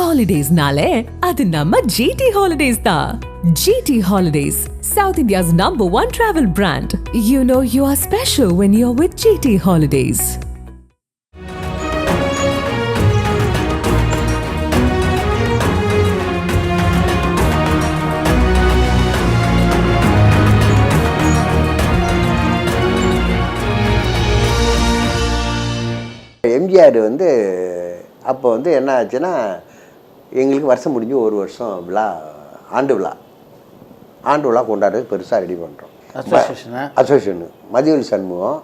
Holidays-nale, adu namma GT Holidays da. GT Holidays, South India's #1 travel brand. You know you are special when you're with GT Holidays. MGR அப்போ என்ன ஆச்சுன்னா, எங்களுக்கு வருஷம் முடிஞ்சு ஒரு வருஷம் விழா, ஆண்டு விழா கொண்டாடுறதுக்கு பெருசாக ரெடி பண்ணுறோம். அசோசியேஷனு மதிவெளி சண்முகம்,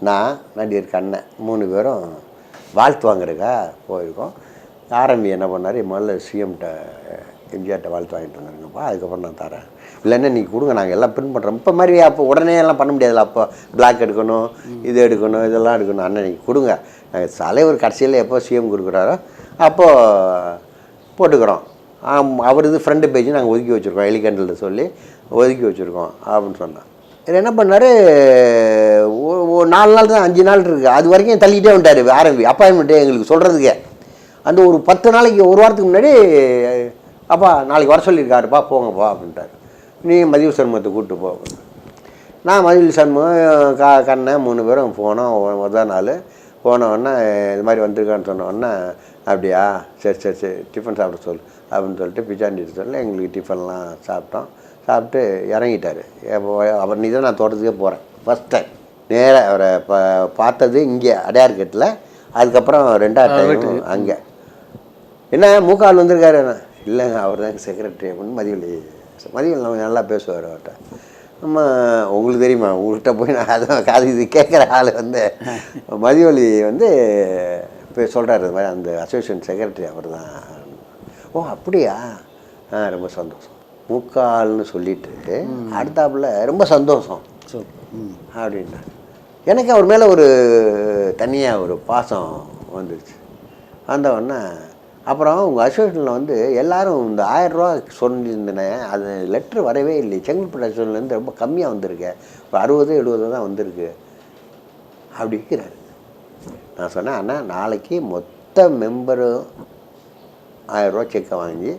நான், நடிகர் கண்ணன் 3 பேரும் வாழ்த்து வாங்குறதுக்கா போயிருக்கோம். ஆரம்பி என்ன பண்ணார், முதல்ல சிஎம்கிட்ட எம்ஜிஆர்கிட்ட வாழ்த்து வாங்கிட்டு வந்துருங்கப்பா, அதுக்கப்புறம் நான் தரேன், இல்லைன்னா நீங்கள் கொடுங்க, நாங்கள் எல்லாம் பிரிண்ட் பண்ணுறோம். இப்போ மாதிரி அப்போ உடனே எல்லாம் பண்ண முடியாதுல்ல, அப்போ பிளாக் எடுக்கணும், இது எடுக்கணும், இதெல்லாம் எடுக்கணும். அண்ணன் நீங்கள் கொடுங்க, நாங்கள் தலைவர் கடைசியில் எப்போ சிஎம் கொடுக்குறாரோ அப்போது போட்டுக்கிறோம். அவரது ஃப்ரண்ட் பேஜ் நாங்கள் ஒதுக்கி வச்சுருக்கோம், எலிகண்டில் சொல்லி ஒதுக்கி வச்சுருக்கோம் அப்படின்னு சொன்னான். இதில் என்ன பண்ணார், 4 நாள் தான், 5 நாள் இருக்குது, அது வரைக்கும் தள்ளிக்கிட்டே வந்துட்டார். ஆரம்பி அப்பாயின்மெண்ட்டு எங்களுக்கு சொல்கிறதுக்கே அந்த ஒரு 10 நாளைக்கு, ஒரு வாரத்துக்கு முன்னாடி, அப்பா நாளைக்கு வர சொல்லியிருக்காருப்பா, போங்கப்பா அப்படின்ட்டார். நீ மதிவெளி சண்முகத்தை கூப்பிட்டு போ. நான் மதிவெளி சண்முகம், கண்ணன் 3 பேரும் போனோம். முதல் நாள் போனோடனே இது மாதிரி வந்திருக்கான்னு சொன்னோடனே, அப்படியா, சரி சரி சரி டிஃபன் சாப்பிட சொல் அப்படின்னு சொல்லிட்டு பிச்சாண்டிட்டு சொல்ல எங்களுக்கு டிஃபன்லாம் சாப்பிட்டு இறங்கிட்டார். அவர் நீ தான் நான் தோட்டத்துக்கே போகிறேன் ஃபஸ்ட் டைம். நேராக அவரை பார்த்தது இங்கே அடையார்கட்டில், அதுக்கப்புறம் 2ஆவது டைம் அங்கே. என்ன மூக்கால் வந்திருக்காரு? இல்லைங்க, அவர் தான் செக்ரட்டரி அப்படின்னு மதிவெளி நம்ம நல்லா பேசுவார் அவர்கிட்ட. நம்ம உங்களுக்கு தெரியுமா, உங்கள்கிட்ட போய் நான் அதான் இது கேட்குற ஆள் மதிவெளி இப்போ சொல்கிறாரு, இது மாதிரி அந்த அசோசியேஷன் செக்ரட்டரி அவர் தான். ஓ அப்படியா, ரொம்ப சந்தோஷம். மூக்கால்னு சொல்லிட்டு அடுத்தாப்புல ரொம்ப சந்தோஷம் அப்படின்னா எனக்கு அவர் மேலே ஒரு தனியாக ஒரு பாசம் வந்துடுச்சு. வந்தவொடனே அப்புறம் உங்கள் அசோசியேஷனில் எல்லோரும் இந்த 1000 ரூபா சொல்லியிருந்தேன், அது லெட்ரு வரவே இல்லை, செங்கல்பட்டு அசோசியேஷன்லேருந்து ரொம்ப கம்மியாக வந்திருக்கு, ஒரு 60-70 தான் வந்திருக்கு அப்படி இருக்கிறாரு. நான் சொன்னேன், அண்ணா நாளைக்கு மொத்த மெம்பரும் 1000 ரூபா செக்கை வாங்கி,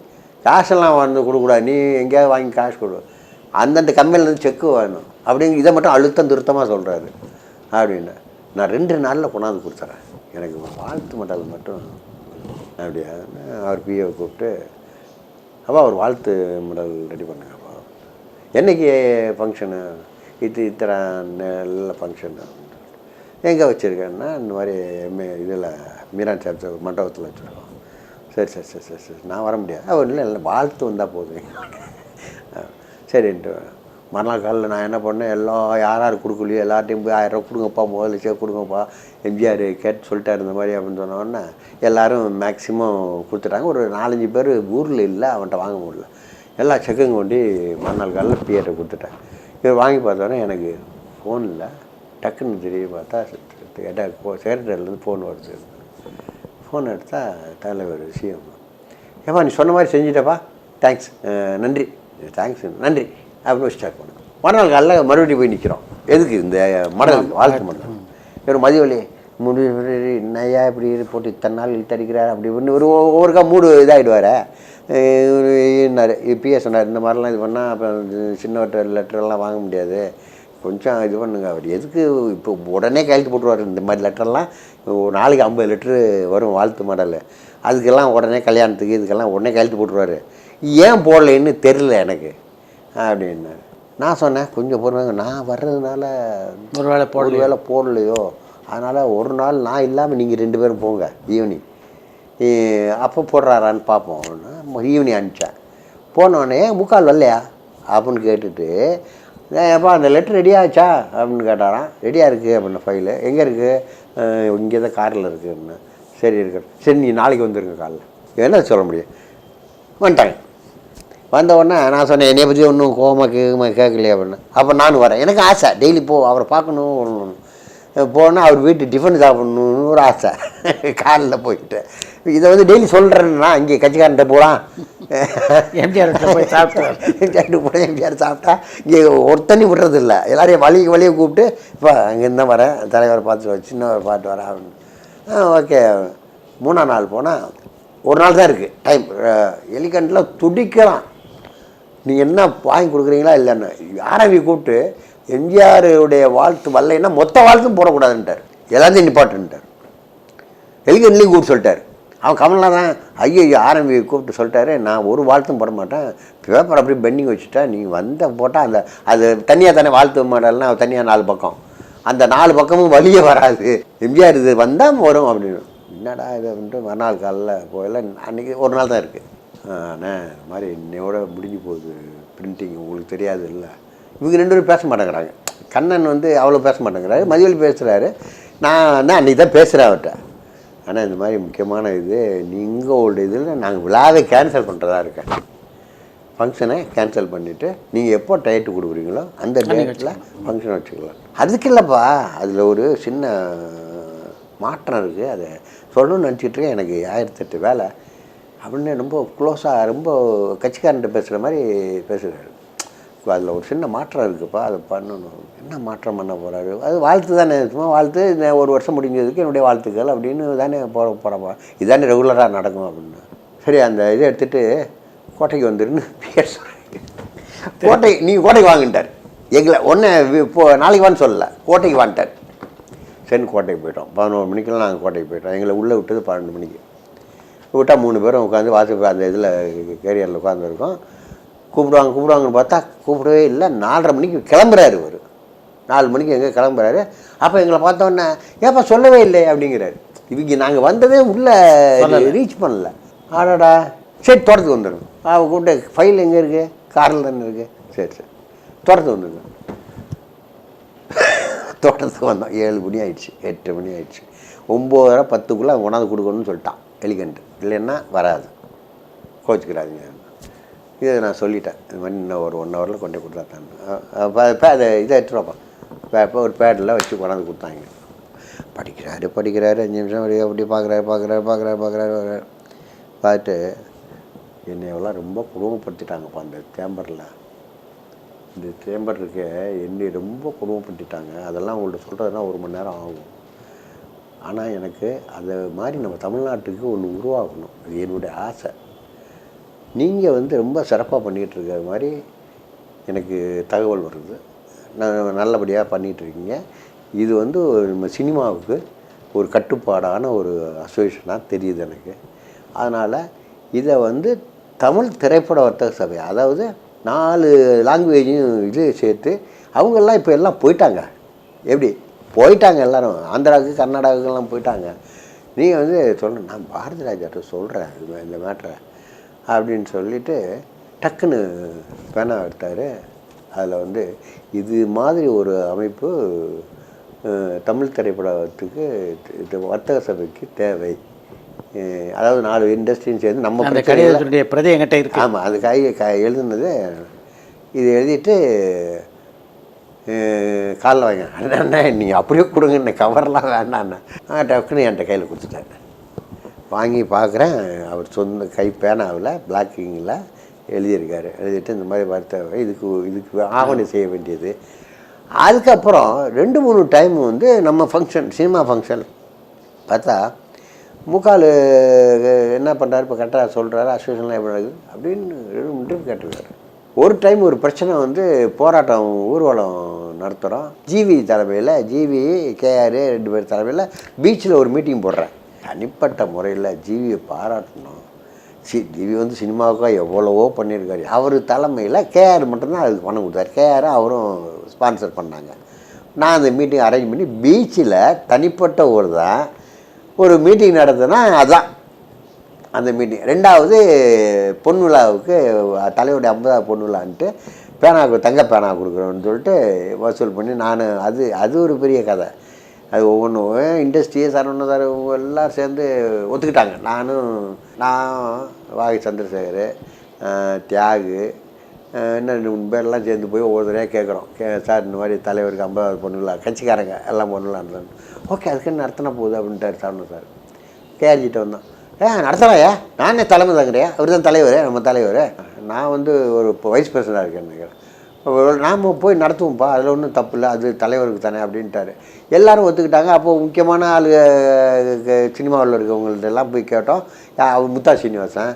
காசெல்லாம் கொடுக்கூடாது, நீ எங்கேயாவது வாங்கி காசு கொடு, அந்தந்த கம்பெனிலேருந்து செக்கு வேணும் அப்படிங்க, இதை மட்டும் அழுத்தம் திருத்தமாக சொல்கிறாரு அப்படின்னு. நான் 2 நாளில் கொண்டாந்து கொடுத்துட்றேன், எனக்கு வாழ்த்து மடல் மட்டும் அப்படியா. அவர் பிஏவை கூப்பிட்டு, அப்பா ஒரு வாழ்த்து மடல் ரெடி பண்ணுங்கப்பா. என்றைக்கு ஃபங்க்ஷனு? இத்தனை நல்ல ஃபங்க்ஷனு. எங்கே வச்சுருக்கேன்னா, இந்த மாதிரி இதில் மீரான் சர்ச் மண்டபத்தில் வச்சுருக்கோம். சரி சரி சரி சரி சரி நான் வர முடியாது. அவர் இல்லை வாழ்த்து வந்தால் போதும் சரின்ட்டு. மறுநாள் காலையில் நான் என்ன பண்ணேன், யார் கொடுக்கலையோ எல்லார்ட்டையும் போய் 1000 ரூபா கொடுங்கப்பா, முதல்ல செக் கொடுங்கப்பா, எம்ஜிஆர் கேட்டு சொல்லிட்டார் இந்த மாதிரி அப்படின்னு சொன்னோடனே எல்லோரும் மேக்ஸிமம் கொடுத்துட்டாங்க. ஒரு 4-5 பேர் ஊரில் இல்லை, அவன்கிட்ட வாங்க முடியல, எல்லா செக்குங்க கொண்டு மறுநாள் காலையில் பிஏட்ட கொடுத்துட்டேன். இவர் வாங்கி பார்த்தோன்னே எனக்கு ஃபோன் இல்லை, டக்குன்னு திடீர்னு பார்த்தா செக்ரட்டரியிலேருந்து ஃபோன் வருது. ஃபோன் எடுத்தால் தலைவர் சிஎம், ஏப்பா நீ சொன்ன மாதிரி செஞ்சுட்டப்பா, தேங்க்ஸ், நன்றி, தேங்க்ஸ், நன்றி அப்படின்னு வச்சுட்டார். மறுநாள் காலையில் மறுபடியும் போய் நிற்கிறோம். எதுக்கு இந்த மடல், வாழ்த்து மடல். இவர் மதிவெளி என்னையா இப்படி போட்டு இத்தனை நாள் இழுத்தடிக்கிறார் அப்படி இப்படின்னு ஒவ்வொருக்கா மூடு இதாகிடுவார். என்னார் பிஎஸ் சொன்னார், இந்த மாதிரிலாம் இது பண்ணால் அப்புறம் சின்ன லெட்டரெல்லாம் வாங்க முடியாது, கொஞ்சம் இது பண்ணுங்க. அவர் எதுக்கு இப்போ உடனே கையெழுத்து போட்டுருவார். இந்த மாதிரி லெட்டரெல்லாம் ஒரு நாளைக்கு 50 லெட்ரு வரும் வாழ்த்து மாடல், அதுக்கெல்லாம் உடனே கல்யாணத்துக்கு இதுக்கெல்லாம் உடனே கையெழுத்து போட்டுருவார். ஏன் போடலைன்னு தெரில எனக்கு அப்படின்னாரு. நான் சொன்னேன், கொஞ்சம் பொறுமைங்க, நான் வர்றதுனால ஒரு வேளை போடலையோ, அதனால் ஒரு நாள் நான் இல்லாமல் நீங்கள் 2 பேரும் போங்க ஈவினிங், அப்போ போடுறாரான்னு பார்ப்போம். ஈவினிங் அனுப்பிச்சேன். போனோடனே முக்கால் வரலையா அப்படின்னு கேட்டுட்டு, எப்பா அந்த லெட்ரு ரெடியாகச்சா அப்படின்னு கேட்டாரான். ரெடியாக இருக்குது அப்படின்ன. ஃபைலு எங்கே இருக்குது? இங்கே தான் காரில் இருக்குதுன்னு. சரி இருக்கு, சரி நீ நாளைக்கு வந்துருங்க காலைல, என்ன சொல்ல முடியும். வந்துட்டாங்க. வந்தவுடனே நான் சொன்னேன், என்னைய பற்றி ஒன்றும் கோவமாக கேட்கலையே அப்படின்னு. அப்போ நானும் வரேன், எனக்கு ஆசை டெய்லி அவரை பார்க்கணும் ஒன்று போனால் அவர் வீட்டு டிஃபன் சாப்பிட்ணுன்னு ஒரு ஆசை. காலையில் போய்கிட்டு இதை டெய்லி சொல்கிறேன்னா, இங்கே கட்சிக்காரன்ட்ட போகலாம், எம்ஜிஆர் போய் சாப்பிட்டா எம்ஜிஆர் சாப்பிட்டா இங்கே ஒருத்தண்ணி விடுறதில்ல, எல்லாரையும் வழியை கூப்பிட்டு, இப்போ அங்கேருந்து தான் வரேன், தலைவரை பார்த்துட்டு சின்னவரை பார்த்து வரேன் அப்படின்னு. ஓகே. 3ஆம் நாள் போனால் ஒரு நாள் தான் இருக்குது டைம். எலிகண்டில் துடிக்கலாம், நீங்கள் என்ன வாங்கி கொடுக்குறீங்களா இல்லைன்னு. ஆரம்பி கூப்பிட்டு எம்ஜிஆருடைய வாழ்த்து வரலைன்னா மொத்த வாழ்த்தும் போடக்கூடாதுன்ட்டார், எல்லாத்தையும் நிப்பாட்டுன்ட்டார். எலிகண்ட்லேயும் கூப்பிட்டு சொல்லிட்டார். அவன் கமலா தான் ஐயோ ஆரம்பி கூப்பிட்டு சொல்லிட்டாரு, நான் ஒரு வாழ்த்தும் போட மாட்டேன், பேப்பர் அப்படியே பெண்டிங் வச்சுட்டா, நீங்கள் வந்த போட்டால் அந்த அது தனியாக தானே வாழ்த்து மாடல்னா தனியாக 4 பக்கம், அந்த 4 பக்கமும் வழியே வராது, எம்ஜிஆர் இது வந்தால் வரும் அப்படின்னு. என்னடா இதை வந்துட்டு மறுநாள் காலையில் போயில அன்றைக்கி ஒரு நாள் தான் இருக்குது. அண்ணே இது மாதிரி இன்னையோட முடிஞ்சு போகுது பிரிண்டிங், உங்களுக்கு தெரியாது இல்லை. இவங்க 2 பேரும் பேச மாட்டேங்கிறாங்க. கண்ணன் வந்து அவ்வளோ பேச மாட்டேங்கிறாரு, மதிவெளி பேசுகிறாரு. நான் அன்றைக்கி தான் பேசுகிறேன் அவர்கிட்ட. ஆனால் இந்த மாதிரி முக்கியமான இது நீங்களோட இதில் நாங்கள் விழாவை கேன்சல் பண்ணுறதா இருக்கேன், ஃபங்க்ஷனை கேன்சல் பண்ணிவிட்டு நீங்கள் எப்போ டயட்டு கொடுக்குறீங்களோ அந்த டேட்டில் ஃபங்க்ஷன் வச்சுக்கலாம். அதுக்கு இல்லைப்பா, அதில் ஒரு சின்ன மாற்றம் இருக்குது, அதை சொல்லணும்னு நினச்சிட்ருக்கேன், எனக்கு 1008 வேலை அப்படின்னு ரொம்ப க்ளோஸாக ரொம்ப கட்சிக்காரன்ட்ட பேசுகிற மாதிரி பேசுகிறாரு. அதில் ஒரு சின்ன மாற்றம் இருக்குதுப்பா, அதை பண்ணணும். என்ன மாற்றம் பண்ண போகிறாரு? அது வாழ்த்து தானே, சும்மா வாழ்த்து, ஒரு வருஷம் முடிஞ்சதுக்கு என்னுடைய வாழ்த்துக்கள் அப்படின்னு தானே போகிறப்பா, இதுதானே ரெகுலராக நடக்கும் அப்படின்னு. சரி அந்த இதை எடுத்துகிட்டு கோட்டைக்கு வந்துருன்னு பேர் சொல்கிறேன். நீங்கள் கோட்டைக்கு வாங்கிட்டார் எங்களை ஒன்று இப்போ நாளைக்கு வான்னு சொல்லலை, கோட்டைக்கு வாங்கிட்டார். சரி கோட்டைக்கு போயிட்டோம். 11 மணிக்கெல்லாம் நாங்கள் கோட்டைக்கு போயிட்டோம். எங்களை உள்ளே விட்டது 12 மணிக்கு. விட்டால் 3 பேரும் உட்காந்து வாசல் அந்த இதில் கேரியரில் உட்காந்துருக்கோம். கூப்பிடுவாங்கன்னு பார்த்தா கூப்பிடவே இல்லை. 4:30 மணிக்கு கிளம்புறாரு இவர். 4 மணிக்கு எங்கே கிளம்புறாரு. அப்போ எங்களை பார்த்தோன்னே ஏப்பா சொல்லவே இல்லை அப்படிங்கிறாரு. இவங்க நாங்கள் வந்ததே உள்ளே ரீச் பண்ணல. ஆடாடா சரி தோட்டத்துக்கு வந்துடும். அவள் கூப்பிட்டு ஃபைல் எங்கே இருக்குது? காரில் தானே இருக்குது. சரி தோட்டத்துக்கு வந்துடுங்க. தோட்டத்துக்கு வந்தோம். 7 மணி ஆயிடுச்சு, 8 மணி ஆயிடுச்சு. 9:30 10க்குள்ளே அவன் கொண்டாந்து கொடுக்கணும்னு சொல்லிட்டான் எலிகண்ட். இல்லைன்னா வராது, கோச்சிக்கிறாதீங்க. இதை நான் சொல்லிட்டேன், இது மாதிரி இன்னும் ஒரு 1 ஹவரில் கொண்டு கொடுத்தாத்தான். இப்போ அதை இதை எடுத்துருவாப்பா இப்போ ஒரு பேடில் வச்சு கொண்டாந்து கொடுத்தாங்க. படிக்கிறாரு 5 நிமிஷம் அப்படி பார்க்குறாரு. பார்த்துட்டு என்னை எவ்வளோ ரொம்ப குடும்பப்படுத்திட்டாங்கப்பா அந்த சேம்பரில். இந்த சேம்பர் இருக்க என்னை ரொம்ப குடும்பப்படுத்திட்டாங்க. அதெல்லாம் உங்கள்கிட்ட சொல்கிறதுனா 1 மணி நேரம் ஆகும். ஆனால் எனக்கு அதை மாதிரி நம்ம தமிழ்நாட்டுக்கு ஒன்று உருவாக்கணும், அது என்னுடைய ஆசை. நீங்கள் வந்து ரொம்ப சிறப்பாக பண்ணிகிட்ருக்கிற மாதிரி எனக்கு தகவல் வருது. நல்லபடியாக பண்ணிகிட்ருக்கீங்க. இது வந்து நம்ம சினிமாவுக்கு ஒரு கட்டுப்பாடான ஒரு அசோசியேஷனாக தெரியுது எனக்கு. அதனால் இதை வந்து தமிழ் திரைப்பட வர்த்தக சபை, அதாவது 4 லாங்குவேஜையும் இது சேர்த்து, அவங்கெல்லாம் இப்போ எல்லாம் போயிட்டாங்க. எப்படி போயிட்டாங்க? எல்லோரும் ஆந்திராவுக்கு கர்நாடகாவுக்கெல்லாம் போயிட்டாங்க. நீங்கள் வந்து சொல்கிறேன், நான் பாரதி ராஜாட்ட சொல்கிறேன் இந்த மேட்ரை அப்படின்னு சொல்லிவிட்டு டக்குன்னு பேனா எடுத்தார். அதில் வந்து இது மாதிரி ஒரு அமைப்பு தமிழ் திரைப்படத்துக்கு இது வர்த்தக சபைக்கு தேவை. அதாவது 4 இண்டஸ்ட்ரியும் சேர்ந்து நம்ம கடிதத்துடைய பிரதி என்கிட்ட இருக்கு. ஆமாம், அது எழுதுனது இது எழுதிட்டு காலில் வாங்க அண்ணா நீங்கள் அப்படியே கொடுங்க, கவர்லாம் வேண்டாண்ணா. டக்குன்னு என்கிட்ட கையில் கொடுத்துட்டாரு. வாங்கி பார்க்குறேன், அவர் சொந்த கை பேனாவில் பிளாக்கிங்கில் எழுதியிருக்காரு. எழுதிட்டு இந்த மாதிரி வார்த்தை இதுக்கு ஆவணம் செய்ய வேண்டியது. அதுக்கப்புறம் 2-3 டைம் வந்து நம்ம ஃபங்க்ஷன், சினிமா ஃபங்க்ஷன் பார்த்தா முக்கால் என்ன பண்ணுறாரு, இப்போ கரெக்டாக சொல்கிறாரு, அசோசியேஷன்லாம் எப்படி நடக்குது அப்படின்னு 2 கேட்டிருக்காரு. ஒரு டைம் ஒரு பிரச்சனை வந்து போராட்டம் ஊர்வலம் நடத்துகிறோம். ஜிவி தலைமையில், ஜிவி கேஆர் 2 பேர் தலைமையில் பீச்சில் ஒரு மீட்டிங் போடுறேன். தனிப்பட்ட முறையில் ஜிவியை பாராட்டணும். ஜிவி வந்து சினிமாவுக்காக எவ்வளவோ பண்ணியிருக்காரு. அவர் தலைமையில் கேஆர் மட்டும்தான் அதுக்கு பணம் கொடுத்தாரு. கேஆர் அவரும் ஸ்பான்சர் பண்ணாங்க. நான் அந்த மீட்டிங் அரேஞ்ச் பண்ணி பீச்சில் தனிப்பட்ட ஒரு மீட்டிங் நடத்துனா அதுதான் அந்த மீட்டிங். 2வது பொன் விழாவுக்கு தலைவருடைய 50வது பொன் விழான்ட்டு பேனாவுக்கு தங்க பேனா கொடுக்குறோன்னு சொல்லிட்டு வசூல் பண்ணி அது ஒரு பெரிய கதை. அது ஒவ்வொன்றும் இண்டஸ்ட்ரியே சரவணதார் எல்லாம் சேர்ந்து ஒத்துக்கிட்டாங்க. நான் வாகை சந்திரசேகர், தியாகு, இன்னும் 2-3 பேர்லாம் சேர்ந்து போய் ஒவ்வொருத்தரையாக கேட்குறோம். சார் இந்த மாதிரி தலைவருக்கு 50வது பொண்ணு விழா, கட்சிக்காரங்க எல்லாம் பொண்ணு விழான்னு. ஓகே, அதுக்குன்னு நடத்தினா போகுது அப்படின்ட்டார் சரவணன் சார். கேஆர்ஜிட்ட வந்தோம். நடத்துகிறாயா, நானே தலைமை தாங்கிறேன், அவர் தான் தலைவர், நம்ம தலைவர். நான் வந்து ஒரு வைஸ் பிரசிடண்டாக இருக்கேன்னு நினைக்கிறேன். நாம் போய் நடத்துவோம்ப்பா, அதில் ஒன்றும் தப்பு இல்லை, அது தலைவருக்கு தானே அப்படின்ட்டாரு. எல்லோரும் ஒத்துக்கிட்டாங்க. அப்போது முக்கியமான ஆள் சினிமாவில் இருக்கவங்கள்ட்டெல்லாம் போய் கேட்டோம். அவர் முத்தா சீனிவாசன்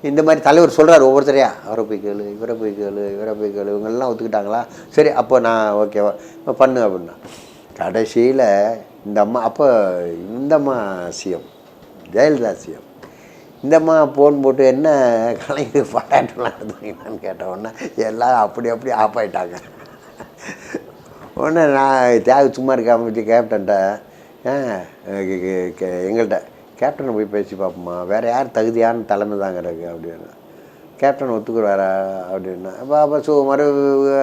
இந்த மாதிரி தலைவர் சொல்கிறார் ஒவ்வொருத்தரையா, அவரை போய் கேளு, இவரை போய் கேளு, இவரை போய் கேளு, இவங்கெல்லாம் ஒத்துக்கிட்டாங்களா, சரி அப்போ நான் ஓகேவா பண்ணு அப்படின்னா. கடைசியில் இந்த அம்மா, அப்போ இந்த அம்மா சிஎம், ஜெயலலிதா சிஎம், இந்த அம்மா ஃபோன் போட்டு என்ன கலைஞர் பாராட்டுலாம் எடுத்துங்கன்னு கேட்ட உடனே எல்லோரும் அப்படி ஆஃப் ஆகிட்டாங்க. உடனே நான் தியாக சும்மா இருக்காம வச்சு கேப்டன்ட்ட எங்கள்கிட்ட கேப்டனை போய் பேசி பார்ப்போம்மா, வேறு யார் தகுதியான தலைமை தாங்கிறதுக்கு அப்படின்னு. கேப்டன் ஒத்துக்குறாரா அப்படின்னா அப்போ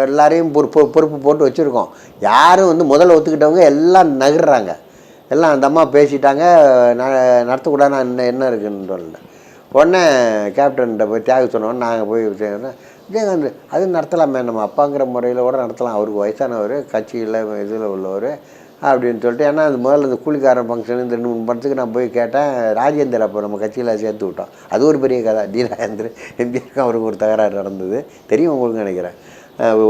எல்லாரையும் பொறுப்பு போட்டு வச்சுருக்கோம். யாரும் முதல்ல ஒத்துக்கிட்டவங்க எல்லாம் நகர்றாங்க. எல்லாம் அந்த அம்மா பேசிட்டாங்க, நடத்தக்கூடாது என்ன இருக்குன்னு சொல்லல. உடனே கேப்டன்கிட்ட போய் தியாக சொன்னோன்னு நாங்கள் போய் விஜயகாந்த் அது நடத்தலாமே, நம்ம அப்பாங்கிற முறையில் கூட நடத்தலாம், அவருக்கு வயசானவர், கட்சியில் இதில் உள்ளவர் அப்படின்னு சொல்லிட்டு. ஏன்னா அது முதல்ல இந்த கூலிக்காரன் ஃபங்க்ஷன் இந்த 2-3 படத்துக்கு நான் போய் கேட்டேன். ராஜேந்தர் அப்போ நம்ம கட்சியில் சேர்த்து விட்டோம். அது ஒரு பெரிய கதை. டி ராஜேந்தர் எம்ஜிஆருக்கும் அவருக்கு ஒரு தகராறு நடந்தது, தெரியும் உங்களுக்கு நினைக்கிறேன்,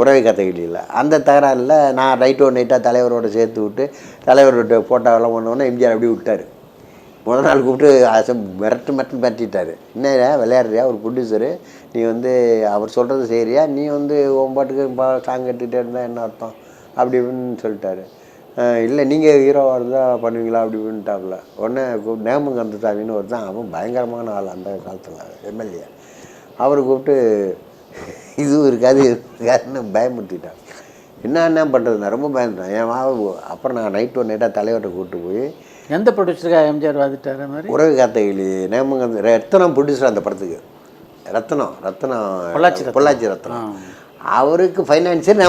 உறவை கதைகளில். அந்த தகராறில் நான் நைட்டாக தலைவரோடு சேர்த்து விட்டு தலைவரோட ஃபோட்டோவெல்லாம் பண்ணோன்னே எம்ஜிஆர் அப்படியே விட்டார். முதல் நாள் கூப்பிட்டு மிரட்டிட்டார். என்ன விளையாடுறியா, ஒரு ப்ரொடியூசரு நீ அவர் சொல்கிறது சரியா, நீ உன் பாட்டுக்கு சாங் கட்டுக்கிட்டே இருந்தால் என்ன அர்த்தம் அப்படி இப்படின்னு சொல்லிட்டாரு. இல்லை நீங்கள் ஹீரோவாக இருந்தால் பண்ணுவீங்களா அப்படி இப்படின்ட்டாப்புல. உடனே நேமகந்தசாமின்னு ஒருத்தான், அவன் பயங்கரமான ஆள் அந்த காலத்தில் எம்எல்ஏ. அவரை கூப்பிட்டு இதுவும் இருக்காதுன்னு பயமுறுத்திட்டான். என்ன பண்ணுறதுண்ணா, ரொம்ப பயந்துட்டேன். என் அப்புறம் நான் நைட்டாக தலைவர்கிட்ட கூப்பிட்டு போய் எந்த ப்ரொடியூசருக்காக எம்ஜிஆர் வாதிட்டார் மாதிரி உறவு காத்தைகளி நேமங்கந்த ரத்தனம் ப்ரொடியூசர் அந்த படத்துக்கு, ரத்தனம் பொள்ளாச்சி ரத்தனம், அவருக்கு ஃபைனான்சியர்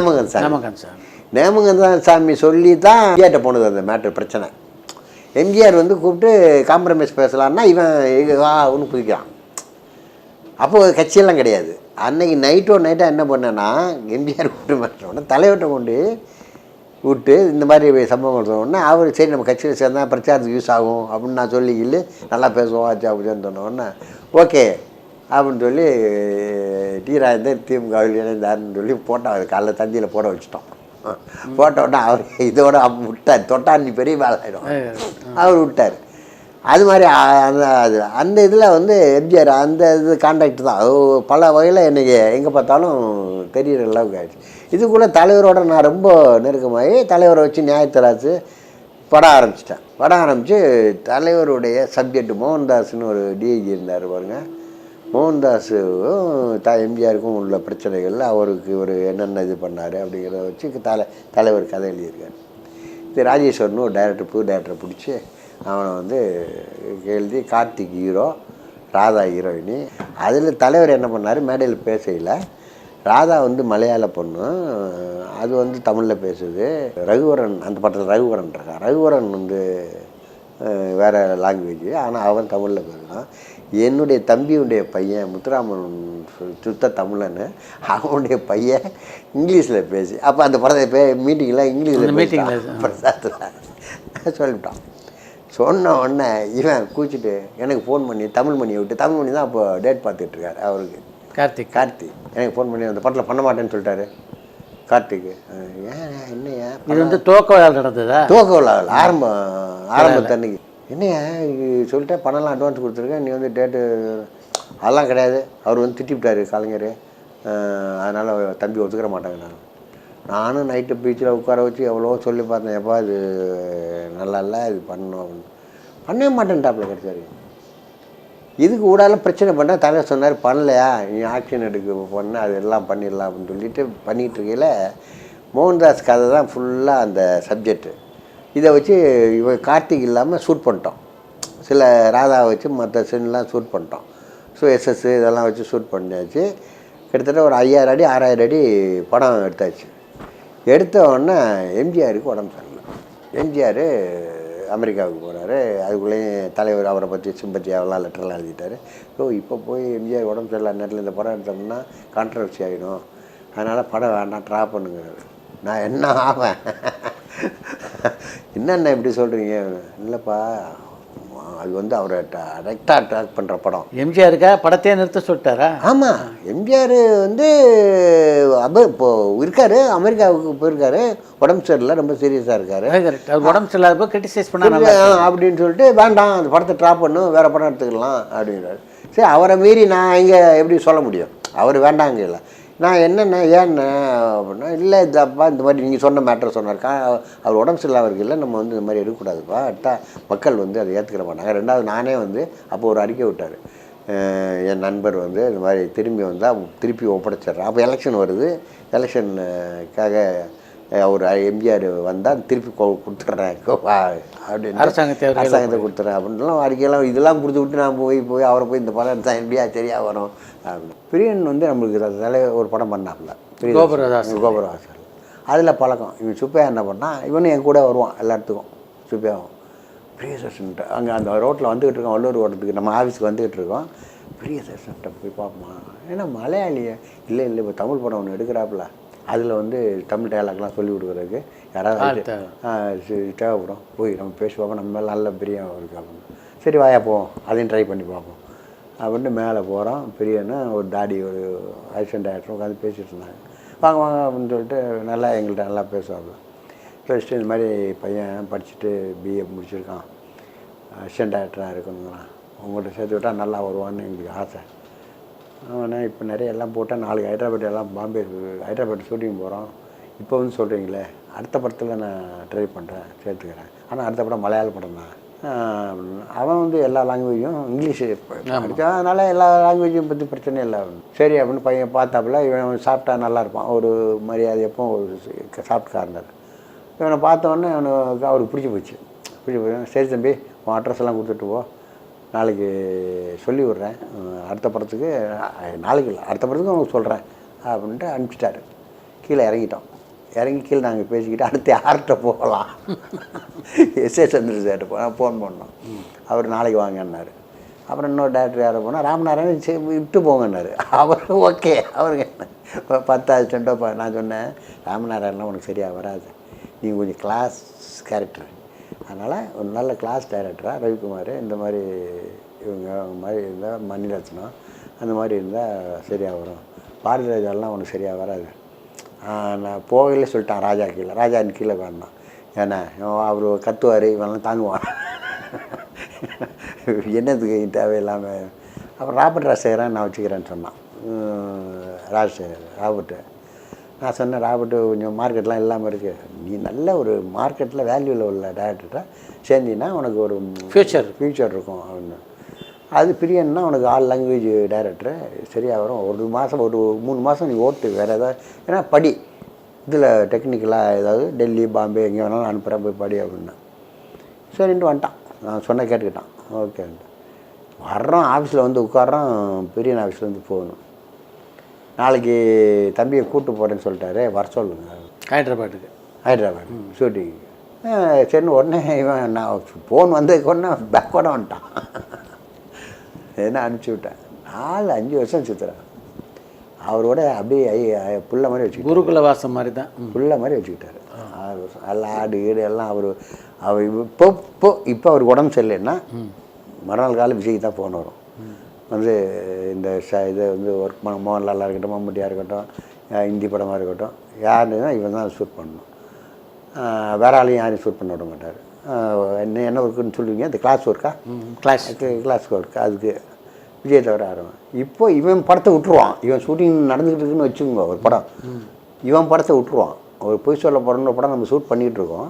நேமகந்த சாமி சொல்லி தான் எம்ஜிஆர்கிட்ட போனது அந்த மேட்ரு பிரச்சனை. எம்ஜிஆர் கூப்பிட்டு காம்ப்ரமைஸ் பேசலான்னா இவன் ஒன்று குதிக்கிறான். அப்போது கட்சியெல்லாம் கிடையாது. அன்னைக்கு நைட்டாக என்ன பண்ணேன்னா எம்ஜிஆர் கூப்பிட்டு மாட்டோன்னா தலைவர்கிட்ட கொண்டு விட்டு இந்த மாதிரி சம்பவங்கள் சொன்னோடனே அவர் சரி நம்ம கட்சியில் சேர்ந்தா பிரச்சாரத்துக்கு யூஸ் ஆகும் அப்படின்னு நான் சொல்லிக்கிட்டு நல்லா பேசுவோம் ஆச்சு அப்படின்னு சொன்னோடனே ஓகே அப்படின்னு சொல்லி டி ராஜேந்தர் திமுகவில் இணைந்தார்னு சொல்லி போட்டோ அவர் காலைல தந்தியில் போட வச்சுட்டோம். போட்டோன்னா அவர் இதோட விட்டார், தொட்டாண்டி பெரிய வேலை ஆகிடும், அவர் விட்டார். அது மாதிரி அந்த இதில் எம்ஜிஆர் அந்த இது கான்டாக்ட் தான் பல வகையில் இன்றைக்கி எங்கே பார்த்தாலும் தெரிகிற அளவுக்கு ஆகிடுச்சு. இது கூட தலைவரோட நான் ரொம்ப நெருக்கமாகி தலைவரை வச்சு நியாயத்தராசு படம் ஆரம்பித்து தலைவருடைய சப்ஜெக்ட் மோகன்தாஸ்னு ஒரு டிஐஜி இருந்தார் பாருங்க. மோகன்தாஸும் எம்ஜிஆருக்கும் உள்ள பிரச்சனைகள், அவருக்கு ஒரு என்னென்ன இது பண்ணார் அப்படிங்கிறத வச்சு தலைவர் கதை எழுதியிருக்கார். இது ராஜேஸ்வரன் ஒரு புது டைரக்டரை பிடிச்சி அவனை எழுதி கார்த்திக் ஹீரோ, ராதா ஹீரோயினி. அதில் தலைவர் என்ன பண்ணார், மேடையில் பேசையில் ராதா மலையாள பொண்ணு, அது தமிழில் பேசுது. ரகுவரன் அந்த படத்தில் ரகுவரன் இருக்கான். ரகுவரன் வேறு லாங்குவேஜ், ஆனால் அவன் தமிழில் பேசுகிறான். என்னுடைய தம்பியுடைய பையன் முத்துராமன் சுத்த தமிழன்னு, அவனுடைய பையன் இங்கிலீஷில் பேசி அப்போ அந்த படத்தை மீட்டிங்கில் இங்கிலீஷில் பிரசாத்தில் சொல்லிவிட்டான். சொன்ன உடனே இவன் கூச்சிட்டு எனக்கு ஃபோன் பண்ணி தமிழ்மணியை விட்டு, தமிழ்மணி தான் அப்போ டேட் பார்த்துட்ருக்காரு அவருக்கு, கார்த்திக் எனக்கு ஃபோன் பண்ணி அந்த படத்தில் பண்ண மாட்டேன்னு சொல்லிட்டாரு கார்த்திக்கு. ஏன் என்னையா இது துவக்க விழா நடந்ததா? துவக்க விழா ஆரம்பத்தன்னைக்கு என்னையா சொல்லிட்டேன், பணம்லாம் அட்வான்ஸ் கொடுத்துருக்கேன், நீ டேட்டு அதெல்லாம் கிடையாது. அவர் திட்டிவிட்டார் கலைஞர், அதனால் தம்பி ஒத்துக்கிற மாட்டாங்க. நானும் நைட்டு பீச்சில் உட்கார வச்சு எவ்வளோ சொல்லி பார்த்தேன், எப்போ இது நல்லா இல்லை இது பண்ணணும் அப்படின்னு. பண்ணவே மாட்டேன்ட்டாப்பில் கிடைச்சாரு. இதுக்கு ஊடால பிரச்சனை பண்ணால் தலைவர் சொன்னார், பண்ணலையா நீ ஆக்ஷன் எடுக்க பண்ண அது எல்லாம் பண்ணிடலாம் அப்படின்னு சொல்லிட்டு பண்ணிகிட்டு இருக்கையில் மோகன்தாஸ் கதை தான் ஃபுல்லாக அந்த சப்ஜெக்டு. இதை வச்சு இவன் கார்த்திக் இல்லாமல் ஷூட் பண்ணிட்டோம். சில ராதாவை வச்சு மற்ற சீன்லாம் ஷூட் பண்ணிட்டோம். ஸோ எஸ்எஸ் இதெல்லாம் வச்சு ஷூட் பண்ணியாச்சு. கிட்டத்தட்ட ஒரு 5000 அடி 6000 அடி படம் எடுத்தாச்சு. எடுத்த உடனே எம்ஜிஆருக்கு உடம்பு சரியில்லை. எம்ஜிஆர் அமெரிக்காவுக்கு போகிறாரு. அதுக்குள்ளேயும் தலைவர் அவரை பற்றி சிம்பத்தியாவெல்லாம் லெட்டர்லாம் எழுதிட்டார். ஸோ இப்போ போய் எம்ஜிஆர் உடம்பு சரியில்லை நேரத்தில் இந்த படம் எடுத்தோம்னா கான்ட்ரவர்சி ஆகிடும், அதனால் படம் வேண்டாம் ட்ராப் பண்ணுங்கிறாரு. நான் என்ன ஆவேன், என்னென்ன இப்படி சொல்கிறீங்க? இல்லைப்பா அது வந்து அவரை கரெக்டாக அட்ராக்ட் பண்ணுற படம். எம்ஜிஆருக்கா படத்தையே நிறுத்த சொல்லிட்டாரா? ஆமாம், எம்ஜிஆர் வந்து இப்போது இருக்கார், அமெரிக்காவுக்கு போயிருக்காரு, உடம்பு சரியில்லை, ரொம்ப சீரியஸாக இருக்கார். அவர் உடம்பு சரியில்லாத கிரிட்டிசைஸ் பண்ணால் அப்படின்னு சொல்லிட்டு வேண்டாம் அந்த படத்தை ட்ராப் பண்ணும், வேறு படம் எடுத்துக்கலாம் அப்படின்றாரு. சரி, அவரை மீறி நான் இங்கே எப்படி சொல்ல முடியும்? அவர் வேண்டாங்க இல்லை, நான் என்னென்ன ஏன்னு அப்படின்னா, இல்லை இதப்பா இந்த மாதிரி நீங்கள் சொன்ன மேட்ரு சொன்னார்க்கா, அவர் உடம்பு சரியில்லாம இருக்குல்ல, நம்ம வந்து இந்த மாதிரி எடுக்கக்கூடாதுப்பா, மக்கள் வந்து அதை ஏற்றுக்கிற மாட்டாங்க. ரெண்டாவது நானே வந்து அப்போ ஒரு அறிக்கை விட்டார், என் நண்பர் வந்து இந்த மாதிரி திரும்பி வந்தால் திருப்பி ஒப்படைச்சிட்றேன். அப்போ எலெக்ஷன் வருது, எலெக்ஷனுக்காக அவர் எம்ஜிஆர் வந்தால் திருப்பி கொடுத்துட்றேன் அப்படின்னு, அரசாங்கத்தை கொடுத்துட்றேன் அப்படின்லாம் அறிக்கையெல்லாம் இதெல்லாம் கொடுத்து விட்டு நான் போய் அவரை போய் இந்த படம் எடுத்தால் எப்படியா சரியாக வரும் அப்படின்னு. பிரியன் வந்து நம்மளுக்கு அதில் ஒரு படம் பண்ணாப்புல, கோபுரவாசல். அதில் பழக்கம். இவன் சுப்பையா என்ன பண்ணால், இவனும் என் கூட வருவான் எல்லா இடத்துக்கும். சுப்பையாவும் பிரியதர்ஷன்ட்டு அங்கே அந்த ரோட்டில் வந்துக்கிட்டு இருக்கோம், வள்ளூர் ஓட்டத்துக்கு நம்ம ஆஃபீஸுக்கு வந்துக்கிட்டு இருக்கோம். பிரியதர்ஷன்ட்ட போய் பார்ப்போமா, ஏன்னா மலையாளியை இல்லை இப்போ தமிழ் படம் ஒன்று எடுக்கிறாப்புல, அதில் வந்து தமிழ் டயலாக்லாம் சொல்லி கொடுக்குறதுக்கு யாராவது தேவைப்படும், போய் நம்ம பேசி பார்ப்போம், நம்ம மேலே நல்ல பிரியம் இருக்குது அப்படின்னு. சரி வாயா போவோம், அதையும் ட்ரை பண்ணி பார்ப்போம் அப்படின்ட்டு மேலே போகிறோம். பிரியன்னு ஒரு தாடி ஒரு அசிஸ்டன்ட் டைரக்டரும் உட்காந்து பேசிகிட்டு இருந்தாங்க. வாங்க வாங்க அப்படின்னு சொல்லிட்டு நல்லா எங்கள்கிட்ட நல்லா பேசுவாங்க. ஃபஸ்ட்டு இந்த மாதிரி பையன் படிச்சுட்டு பிஏ முடிச்சிருக்கான், அசிஸ்டன்ட் டைரக்டராக இருக்கணுங்களா, உங்கள்கிட்ட சேர்த்து விட்டால் நல்லா வருவான்னு எங்களுக்கு ஆசை. ஆனால் இப்போ நிறைய எல்லாம் போட்டால் நாளைக்கு ஹைதராபாத் எல்லாம் பாம்பே ஹைதராபாத் ஷூட்டிங் போகிறோம், இப்போ வந்து சொல்கிறீங்களே, அடுத்த படத்தில் நான் ட்ரை பண்ணுறேன், சேர்த்துக்கிறேன், ஆனால் அடுத்த படம் மலையாள படம் தான். அவன் வந்து எல்லா லாங்குவேஜும் இங்கிலீஷு படித்தான், அதனால் எல்லா லாங்குவேஜும் பற்றி பிரச்சனை இல்லை. சரி அப்படின்னு பையன் பார்த்தாப்புல, இவன் சாப்பிட்டா நல்லா இருப்பான், ஒரு மரியாதை எப்போ ஒரு சாஃப்ட் கார்னர். இவனை பார்த்தோன்னே அவருக்கு பிடிச்சி போச்சு. சரி தம்பி, உன் அட்ரஸ் எல்லாம் கொடுத்துட்டு போ, நாளைக்கு சொல்லி விட்றேன், அடுத்த படத்துக்கு நாளைக்கு இல்லை அடுத்த படத்துக்கு அவனுக்கு சொல்கிறேன் அப்படின்ட்டு அனுப்பிச்சிட்டாரு. கீழே இறங்கிட்டோம். இறங்கி கீழே நாங்கள் பேசிக்கிட்டு அடுத்து யார்கிட்ட போகலாம், எஸ்ஏ சந்திர சார்கிட்ட ஃபோன் பண்ணோம். அவர் நாளைக்கு வாங்கன்னாரு. அப்புறம் இன்னொரு டேரக்டர் யாரை போனால் ராமநாராயணன் விட்டு போங்கன்னாரு. அவர் ஓகே, அவருக்கு 10 அசிஸ்டண்ட்டோ. நான் சொன்னேன், ராமநாராயணன்லாம் உனக்கு சரியாக வராது, நீ கொஞ்சம் கிளாஸ் கேரக்டர், அதனால் ஒரு நல்ல கிளாஸ் டைரக்டராக ரவிக்குமார் இந்த மாதிரி இவங்க மாதிரி இருந்தால், மணிரத்னம் அந்த மாதிரி இருந்தால் சரியாக வரும், பாரதிராஜாலாம் உனக்கு சரியாக வராது. நான் போகல சொல்லிட்டான் ராஜா கீழே, ராஜான்னு கீழே வேண்டாம், ஏன்னா அவர் கத்துவார், இவெல்லாம் தாங்குவான், என்னத்துக்கு தேவையில்லாமல். அப்புறம் ராபர்ட் ராஜசேகரன் நான் வச்சுக்கிறேன்னு சொன்னான். ராபர்ட்டு நான் சொன்னேன், ராபர்ட்டு கொஞ்சம் மார்க்கெட்லாம் இல்லாமல் இருக்குது, நீ நல்ல ஒரு மார்க்கெட்டில் வேல்யூவில் உள்ள டேரக்டர்கிட்ட சேர்ந்தீங்கன்னா உனக்கு ஒரு ஃப்யூச்சர் இருக்கும் அப்படின்னு. அது பிரியன்னா உனக்கு ஆல் லாங்குவேஜ் டைரக்டரு சரியாக வரும், ஒரு மாதம் ஒரு 3 மாதம் நீ ஓட்டு வேறு ஏதாவது, ஏன்னா படி இதில் டெக்னிக்கலாக ஏதாவது டெல்லி பாம்பே எங்கே வேணாலும் அனுப்புகிறேன், போய் படி அப்படின்னா. சரின்ட்டு வந்துட்டான். நான் சொன்ன கேட்டுக்கிட்டான். ஓகேன்ட்டு வர்றோம், ஆஃபீஸில் வந்து உட்காரோம். பிரியன் ஆஃபீஸில் வந்து போகணும், நாளைக்கு தம்பியை கூப்பிட்டு போகிறேன்னு சொல்லிட்டாரு, வர சொல்லுங்க ஹைதராபாத் ஷூட்டிங். சரின்னு உடனே இவன் நான் ஃபோன் வந்ததுக்கு உடனே பேக்கோட வந்துட்டான். என்ன அனுப்பிச்சி விட்டேன். 4-5 வருஷம் சுற்றுறேன் அவரோட, அப்படியே புள்ள மாதிரி வச்சுக்கிட்டு, குருகுல வாசம் மாதிரி தான் புள்ள மாதிரி வச்சுக்கிட்டாரு 6 வருஷம். எல்லாம் ஆடு ஈடு எல்லாம் அவர் இப்போ அவருக்கு உடம்பு சரியில்லைன்னா மறுநாள் காலை விஜய்க்கு தான் ஃபோன் வரும், வந்து இந்த இதை வந்து ஒர்க் பண்ண மோகன்லாலாக இருக்கட்டும், மம்முட்டியாக இருக்கட்டும், ஹிந்தி படமாக இருக்கட்டும், யாருன்னா இவன் தான் ஷூட் பண்ணணும், வேற ஆளையும் யாரையும் ஷூட் பண்ண விட மாட்டார். என்ன ஒர்க்குன்னு சொல்லுவீங்க, இந்த கிளாஸ் ஒர்க்கா, கிளாஸ் ஒர்க்கு, அதுக்கு விஜய் தவிர ஆரம்பம். இப்போ இவன் படத்தை விட்டுருவான், இவன் ஷூட்டிங் நடந்துக்கிட்டு இருக்குன்னு வச்சுக்கோங்க ஒரு படம், இவன் படத்தை விட்டுருவான். ஒரு பொய் சொல்ல போகிறோன்ற படம் நம்ம ஷூட் பண்ணிகிட்டு இருக்கோம்,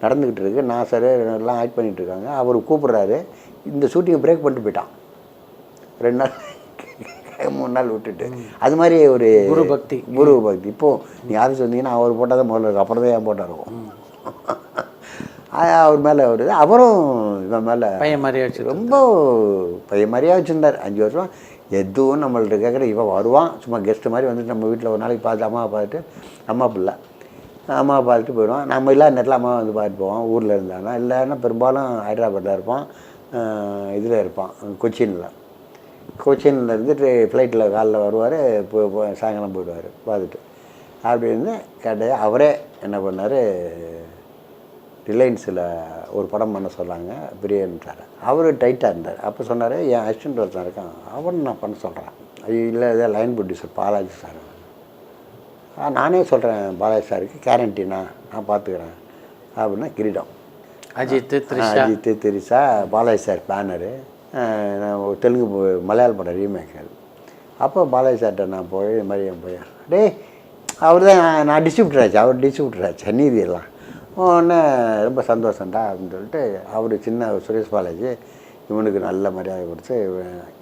நடந்துக்கிட்டு இருக்குது, நான் சார் எல்லாம் ஆக்ட் பண்ணிகிட்டு இருக்காங்க, அவர் கூப்பிட்றாரு, இந்த ஷூட்டிங்கை பிரேக் பண்ணிட்டு போயிட்டான். 2 நாள் 3 நாள் விட்டுட்டு, அது மாதிரி ஒரு குரு பக்தி. இப்போது நீங்கள் யாரும் சொன்னீங்கன்னா அவர் போட்டால் தான் முதல்ல, அப்புறம் தான் ஏன் போட்டால் இருக்கும், அவர் மேலே வருது. அவரும் இவன் மேலே பையன் மாதிரியாக வச்சு, ரொம்ப பையன் மாதிரியாக வச்சுருந்தார் 5 வருஷம். எதுவும் நம்மள்ட்ட கேட்குற, இவன் வருவான் சும்மா கெஸ்ட்டு மாதிரி வந்துட்டு நம்ம வீட்டில் ஒரு நாளைக்கு பார்த்து அம்மாவை பார்த்துட்டு, அம்மாவை பார்த்துட்டு போயிடுவான். நம்ம இல்லாத நேரத்தில் அம்மா வந்து பார்த்துட்டு போவான், ஊரில் இருந்தாங்கன்னா. இல்லைன்னா பெரும்பாலும் ஹைதராபாத்தில் இருப்பான், இதில் இருப்பான் கொச்சினில் இருந்துட்டு ஃப்ளைட்டில் காலைல வருவார், சாயங்காலம் போயிடுவார் பார்த்துட்டு. அப்படி இருந்து கேட்டால் அவரே என்ன பண்ணார், ரிலையன்ஸில் ஒரு படம் பண்ண சொன்னாங்க பிரியன்றார். அவர் டைட்டாக இருந்தார். அப்போ சொன்னார், என் அசிஸ்டன்ட் ஒருத்தன் இருக்கான், அவன் நான் பண்ண சொல்கிறேன். இல்லை இதே லைன் ப்ரொடியூசர் பாலாஜி சார். நானே சொல்கிறேன் பாலாஜி சாருக்கு, கேரண்டினா நான் பார்த்துக்கிறேன் அப்படின்னா கிரீடம். Ajith Trisha Balaji sir banner. தெலுங்கு மலையாள படம் ரீமேக் அது. அப்போ பாலாஜி சார்கிட்ட நான் போய் இது மாதிரி என் பையன் அவர் தான் நான் டிஸ்ட்ரிபியூட்டர் ஆச்சு, அவர் டிஸ்ட்ரிபியூட்டர் ஆச்சு நீதி எல்லாம். உடனே ரொம்ப சந்தோஷம்டா அப்படின்னு சொல்லிட்டு அவர் சின்ன சுரேஷ் பாலாஜி இவனுக்கு நல்ல மரியாதை கொடுத்து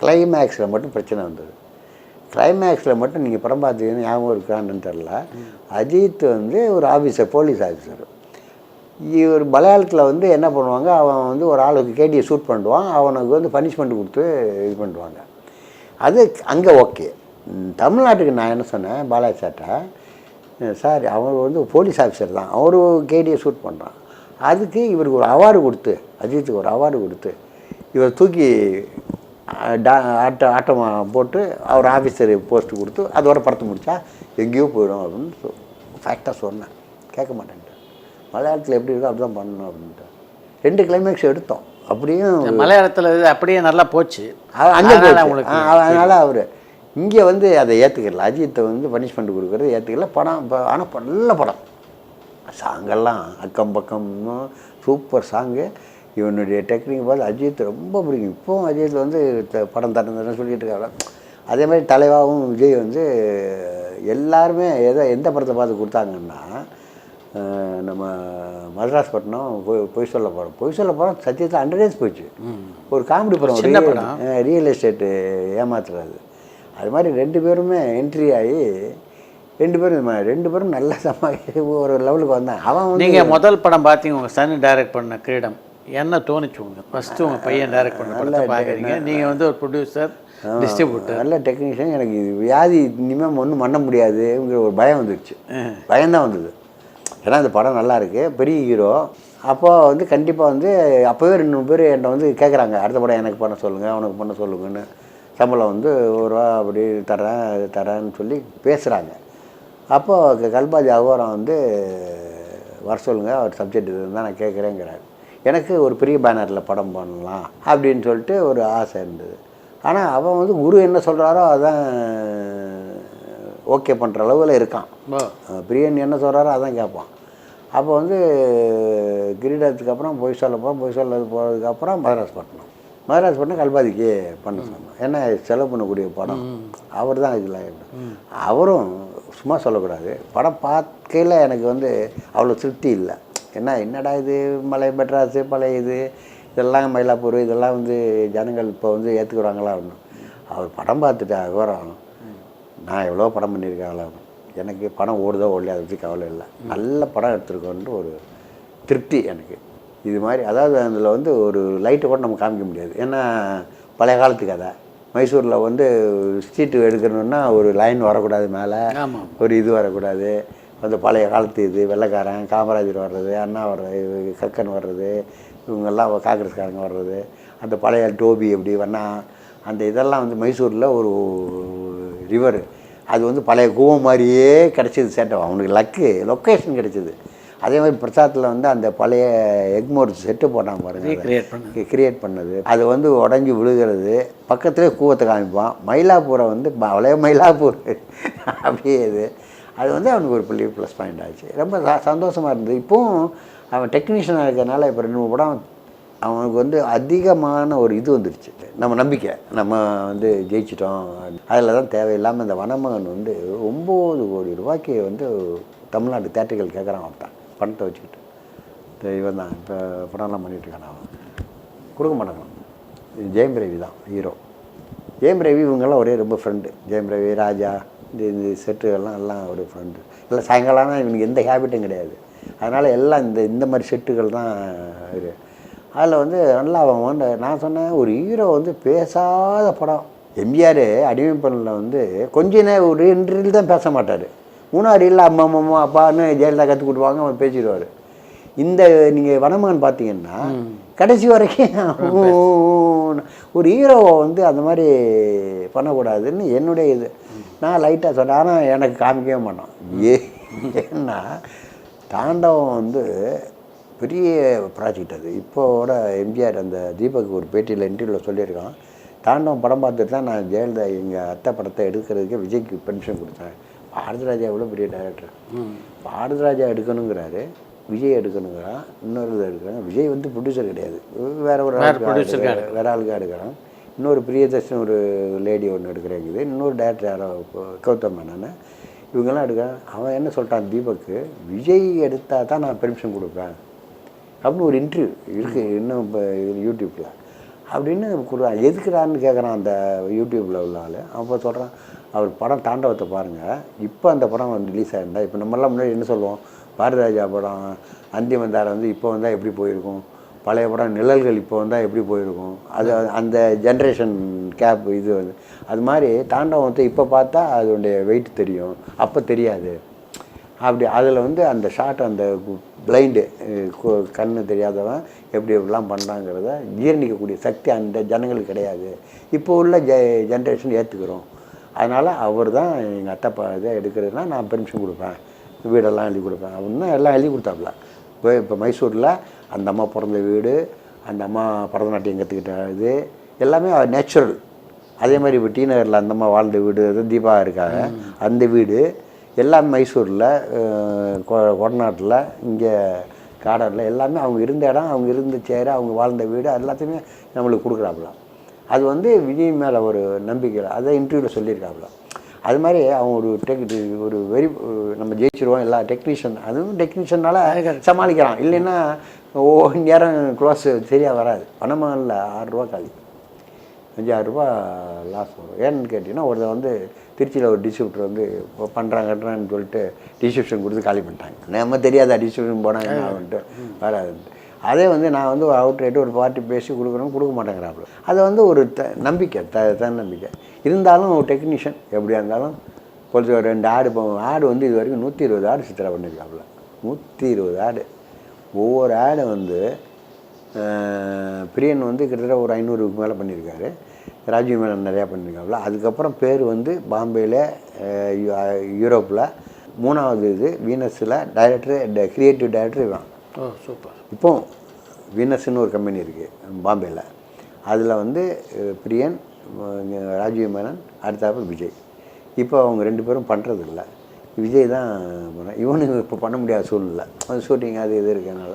கிளைமேக்ஸில் மட்டும் பிரச்சனை வந்தது. கிளைமேக்ஸில் மட்டும் நீங்கள் படம் பார்த்தீங்கன்னு ஞாபகம் இருக்கான்னு தெரில. அஜித் ஒரு ஆஃபீஸர், போலீஸ் ஆஃபீஸர். இவர் மலையாளத்தில் என்ன பண்ணுவாங்க, அவன் ஒரு ஆளுக்கு கேடியை ஷூட் பண்ணுவான், அவனுக்கு பனிஷ்மெண்ட் கொடுத்து இது பண்ணுவாங்க. அது அங்கே ஓகே. தமிழ்நாட்டுக்கு நான் என்ன சொன்னேன் பாலாஜி சார்ட்டா, சார் அவர் போலீஸ் ஆஃபீஸர் தான், அவர் கேடியை ஷூட் பண்ணுறான், அதுக்கு இவருக்கு ஒரு அவார்டு கொடுத்து, அஜித்துக்கு ஒரு அவார்டு கொடுத்து இவர் தூக்கி ஆட்டம் போட்டு அவர் ஆஃபீஸர் போஸ்ட்டு கொடுத்து அதோட படத்தை முடித்தா எங்கேயோ போயிடும் அப்படின்னு ஃபேக்டாக சொன்னேன். கேட்க மாட்டேன்ட்டு. மலையாளத்தில் எப்படி இருக்கோ அப்படி தான் பண்ணணும் அப்படின்ட்டு 2 கிளைமேக்ஸ் எடுத்தோம். அப்படியும் மலையாளத்தில் அப்படியே நல்லா போச்சு அங்கே. அதனால் அவர் இங்கே அதை ஏற்றுக்கல. அஜித்தை பனிஷ்மெண்ட் கொடுக்குறது ஏற்றுக்கல. படம் இப்போ ஆனால் நல்ல படம். சாங்கெல்லாம் அக்கம் பக்கம் சூப்பர் சாங்கு. இவனுடைய டெக்னிக் பார்த்து அஜித் ரொம்ப பிடிக்கும். இப்போவும் அஜித் படம் தரேன்னு சொல்லிட்டு இருக்காங்க. அதே மாதிரி தலைவாவும் விஜய் எல்லாருமே எந்த படத்தை பார்த்து கொடுத்தாங்கன்னா, நம்ம மதராஸ் பட்டினம் பொய் சொல்ல போகிறோம் சத்தியத்தில் 100 days போச்சு. ஒரு காமெடி படம், ரியல் எஸ்டேட்டு ஏமாத்துறது. அது மாதிரி 2 பேருமே என்ட்ரி ஆகி 2 பேரும் நல்ல ஒரு லெவலுக்கு வந்தாங்க. அவன் நீங்கள் முதல் படம் பார்த்தீங்க, உங்கள் சன் டைரக்ட் பண்ண கிரீடம் என்ன தோணுச்சு உங்களுக்கு? ஃபஸ்ட்டு உங்கள் பையன் டைரக்ட் பண்ண படத்தை பார்க்குறீங்க, நீங்கள் ஒரு ப்ரொடியூசர், டிஸ்ட்ரிபியூட்டர், நல்ல டெக்னீஷியன். எனக்கு வியாதி இனிமேல் ஒன்றும் பண்ண முடியாதுங்கிற ஒரு பயம் வந்துடுச்சு. பயம்தான் வந்தது. ஏன்னா இந்த படம் நல்லா இருக்குது, பெரிய ஹீரோ. அப்போது கண்டிப்பாக அப்போவே 2 பேர் என்கிட்ட கேட்குறாங்க, அடுத்த படம் எனக்கு பண்ண சொல்லுங்கள், அவனுக்கு பண்ண சொல்லுங்கன்னு. சம்பளம் 1 ரூபா அப்படி தரேன்னு சொல்லி பேசுகிறாங்க. அப்போது கல்பாஜி அகோரம் வர சொல்லுங்கள், அவர் சப்ஜெக்ட் இதுதான் நான் கேட்குறேங்கிறாரு. எனக்கு ஒரு பெரிய பேனரில் படம் பண்ணலாம் அப்படின்னு சொல்லிட்டு ஒரு ஆசை இருந்தது. ஆனால் அவன் குரு என்ன சொல்கிறாரோ அதான் ஓகே பண்ணுற அளவில் இருக்கான். பிரியன் என்ன சொல்கிறாரோ அதான் கேட்பான். அப்போ கிரீடத்துக்கு அப்புறம் பொய் சொல்ல போகிறதுக்கப்புறம் மதராஸ் பட்டினம் கல்பாதிக்கு பண்ண சொன்னோம். ஏன்னா செலவு பண்ணக்கூடிய படம் அவர் தான் இதில். அவரும் சும்மா சொல்லக்கூடாது. படம் பார்க்கையில் எனக்கு அவ்வளோ திருப்தி இல்லை. என்னடா இது மலை மெட்ராஸு பழைய இதெல்லாம் மயிலாப்பூர் இதெல்லாம் ஜனங்கள் இப்போ ஏற்றுக்குறாங்களா அப்படின்னு. அவர் படம் பார்த்துட்டு அகோரம் நான் எவ்வளோ படம் பண்ணியிருக்காங்களா, எனக்கு படம் ஓடுதோ ஓடலையா அதை பற்றி கவலை இல்லை, நல்ல படம் எடுத்துருக்கோன்ட்டு ஒரு திருப்தி எனக்கு. இது மாதிரி அதாவது அதில் ஒரு லைட்டை கூட நம்ம காமிக்க முடியாது. ஏன்னா பழைய காலத்து கதை. மைசூரில் ஸ்ட்ரீட்டு எடுக்கணுன்னா ஒரு லைன் வரக்கூடாது, மேலே ஒரு இது வரக்கூடாது. பழைய காலத்து வெள்ளைக்காரன் காமராஜர் வர்றது, அண்ணா வர்றது, கக்கன் வர்றது, இவங்கெல்லாம் காங்கிரஸ்காரங்க வர்றது, அந்த பழைய டோபி எப்படி வண்ணா அந்த இதெல்லாம் மைசூரில் ஒரு ரிவர். அது பழைய கூவம் மாதிரியே கிடச்சிது. சேட்டை அவனுக்கு லொக்கேஷன் கிடச்சிது. அதே மாதிரி பிரசாத்தில் அந்த பழைய எக்மோர் செட்டு போட்டான் பாருங்கள், கிரியேட் பண்ணது. அது உடஞ்சி விழுகிறது. பக்கத்துலேயே கூவத்தை காமிப்பான். மயிலாப்பூரை பழைய மயிலாப்பூர் அப்படியே அது அவனுக்கு ஒரு பெரிய ப்ளஸ் பாயிண்ட் ஆச்சு. ரொம்ப சந்தோஷமாக இருந்தது. இப்போவும் அவன் டெக்னீஷியனாக இருக்கிறனால இப்போ 2 படம் அவனுக்கு அதிகமான ஒரு இது வந்துடுச்சு, நம்ம நம்பிக்கை, நம்ம ஜெயிச்சிட்டோம். அதில் தான் தேவையில்லாமல் இந்த வனமகன் 9 கோடி ரூபாய்க்கு தமிழ்நாடு தேட்டர்கள் கேட்குறான். அவன்தான் பணத்தை வச்சுக்கிட்டு இவன் தான் இப்போ படம்லாம் பண்ணிகிட்ருக்கான். அவன் கொடுக்க மாட்டாங்க. ஜெயம் ரவி தான் ஹீரோ. ஜெயம் ரவி இவங்கெல்லாம் ஒரே ரொம்ப ஃப்ரெண்டு. ஜெயம் ரவி, ராஜா, இந்த செட்டுகள்லாம் எல்லாம் ஒரு ஃப்ரெண்டு. எல்லாம் சாயங்காலம்னா இவனுக்கு எந்த ஹேபிட்டும் கிடையாது. அதனால் எல்லாம் இந்த மாதிரி செட்டுகள் தான் இது. அதில் நல்லா அவன் நான் சொன்னேன், ஒரு ஹீரோ பேசாத படம். எம்ஜிஆர் அடிமைப்பண்ணில் கொஞ்ச நேரம் ஒரு 2 ரீல் தான் பேச மாட்டார். 3 ரீலில் அம்மா அம்மா அப்பான்னு ஜெயலலிதா கற்றுக் கொடுவாங்க, அவன் பேசிடுவார். இந்த நீங்கள் வனமகன் பார்த்தீங்கன்னா கடைசி வரைக்கும் ஒரு ஹீரோவை அந்த மாதிரி பண்ணக்கூடாதுன்னு என்னுடைய இது. நான் லைட்டாக சொன்னேன். ஆனால் எனக்கு காமிக்கவே மாட்டோம். ஏன்னா தாண்டவம் பெரிய ப்ராஜெக்ட் அது. இப்போட எம்ஜிஆர் அந்த தீபக் ஒரு பேட்டியில் இன்டர்வியூவில் சொல்லியிருக்கான், தாண்டவம் படம் பார்த்துட்டு தான் நான் ஜெயலலிதா எங்கள் அத்தை படத்தை எடுக்கிறதுக்கு விஜய்க்கு பெர்மிஷன் கொடுத்தேன். பாரதிராஜா எவ்வளோ பெரிய டைரக்டர், பாரதிராஜா எடுக்கணுங்கிறாரு, விஜய் எடுக்கணுங்கிறான், இன்னொரு இதை எடுக்கிறாங்க. விஜய் வந்து ப்ரொடியூசர் கிடையாது, வேற ஒரு வேற ஆளுக்காக எடுக்கிறான். இன்னொரு பிரியதர்ஷன் ஒரு லேடி ஒன்று எடுக்கிறாங்குது, இன்னொரு டேரக்டர் யாரோ கௌதம் மேனன், இவங்கெல்லாம் எடுக்கிறான். அவன் என்ன சொல்கிறான் தீபக்கு, விஜய் எடுத்தால் தான் நான் பெர்மிஷன் கொடுப்பேன் அப்படின்னு ஒரு இன்டர்வியூ இருக்குது இன்னும் இப்போ யூடியூப்பில் அப்படின்னு கொடுக்குறான். எதுக்குறான்னு கேட்குறான் அந்த யூடியூப்பில் உள்ள ஆள். அப்போ சொல்கிறான், அவர் படம் தாண்டவத்தை பாருங்கள், இப்போ அந்த படம் வந்து ரிலீஸ் ஆகிருந்தா, இப்போ நம்மளாம் முன்னாடி என்ன சொல்லுவோம், பாரதிராஜா படம் அந்திமந்தார் வந்து இப்போ வந்தால் எப்படி போயிருக்கும், பழைய படம் நிழல்கள் இப்போ வந்தால் எப்படி போயிருக்கும், அது அந்த ஜென்ரேஷன் கேப் இது வந்து அது மாதிரி தாண்டவத்தை இப்போ பார்த்தா அதோடைய வெயிட் தெரியும், அப்போ தெரியாது. அப்படி அதில் வந்து அந்த ஷார்ட் அந்த பிளைண்டு கண்ணு தெரியாதவன் எப்படி எப்படிலாம் பண்ணுறாங்கிறத ஜீரணிக்கக்கூடிய சக்தி அந்த ஜனங்களுக்கு கிடையாது. இப்போ உள்ள ஜென்ரேஷன் ஏற்றுக்கிறோம். அதனால் அவர் தான் எங்கள் அத்தை இதை எடுக்கிறதுனா நான் பெர்மிஷன் கொடுப்பேன், வீடெல்லாம் எழுதி கொடுப்பேன் அப்படின்னா எல்லாம் எழுதி கொடுத்தாப்புல. இப்போ மைசூரில் அந்த அம்மா பிறந்த வீடு, அந்த அம்மா பரதநாட்டியம் கற்றுக்கிட்ட இது எல்லாமே நேச்சுரல். அதே மாதிரி இப்போ டி நகரில் அந்த அம்மா வாழ்ந்த வீடு தீபா இருக்காங்க, அந்த வீடு எல்லாம் மைசூரில், கொடநாட்டில், இங்கே காடரில் எல்லாமே அவங்க இருந்த இடம், அவங்க இருந்த சேர, அவங்க வாழ்ந்த வீடு எல்லாத்தையுமே நம்மளுக்கு கொடுக்குறாப்புல. அது வந்து விஜய் மேலே ஒரு நம்பிக்கை, அதை இன்டர்வியூவில் சொல்லியிருக்காப்புல. அது மாதிரி அவன் ஒரு நம்ம ஜெயிச்சிருவோம் எல்லா டெக்னீஷியன், அதுவும் டெக்னீஷியனால் சமாளிக்கிறான். இல்லைன்னா நேரம் க்ளோஸ் சரியாக வராது. பணமாக இல்லை, 6 ரூபா காலி, 5-6 ரூபா லாஸ் வரும். ஏன்னு கேட்டிங்கன்னா ஒருத்தர் வந்து திருச்சியில் ஒரு டிஸ்ட்ரிபியூட்டர் வந்து பண்ணுறாங்கன்னு சொல்லிட்டு டிஸ்ட்ரிபியூஷன் கொடுத்து காலி பண்ணிட்டாங்க. நம்ம தெரியாத டிஸ்ட்ரிபியூஷன் போனாங்க வந்துட்டு வராதுன்ட்டு. அதே வந்து நான் வந்து அவுட் ரேட்டு ஒரு பார்ட்டி பேசி கொடுக்குறோம், கொடுக்க மாட்டேங்கிறாப்புல. அது வந்து ஒரு நம்பிக்கை, தன்னம்பிக்கை இருந்தாலும் டெக்னீஷியன் எப்படியா இருந்தாலும் கொஞ்சம் 2 ஆடு வந்து இது வரைக்கும் 120 ஆடு சித்திரா பண்ணியிருக்காப்புல. 120 ஆடு. ஒவ்வொரு ஆடை வந்து பிரியன் வந்து கிட்டத்தட்ட ஒரு 500க்கு மேலே பண்ணியிருக்காரு, ராஜீவ் மேனன் நிறையா பண்ணியிருக்காப்புல. அதுக்கப்புறம் பேர் வந்து பாம்பேயில், யூரோப்பில் 3வது இது வீனஸில் டைரக்டர், கிரியேட்டிவ் டைரக்டர் இவன். சூப்பர். இப்போ வீனஸ்ன்னு ஒரு கம்பெனி இருக்குது பாம்பேயில், அதில் வந்து பிரியன், ராஜீவ் மேனன், அடுத்தாப்புல விஜய். இப்போ அவங்க 2 பேரும் பண்ணுறதில்ல, விஜய் தான் இவனுக்கு இப்போ பண்ண முடியாத சூழ்நிலை, அது ஷூட்டிங் அது இது இருக்கனால